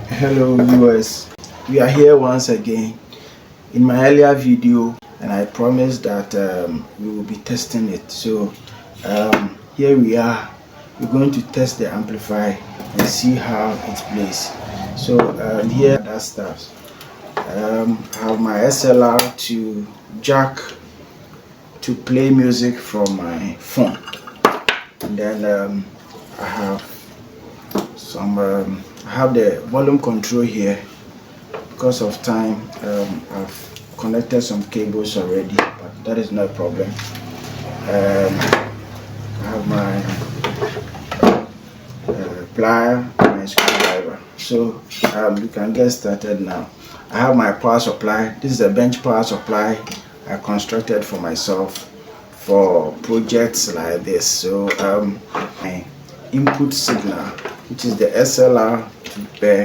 Hello viewers, we are here once again in my earlier video, and I promised that we will be testing it. So here we are. We're going to test the amplifier and see how it plays. So here that starts. I have my SLR to jack to play music from my phone, and then I have I have the volume control here. Because of time, I've connected some cables already, but that is not a problem. I have my plier and my screwdriver, so we can get started now. I have my power supply. This is a bench power supply I constructed for myself for projects like this. So my input signal, which is the SLR to bear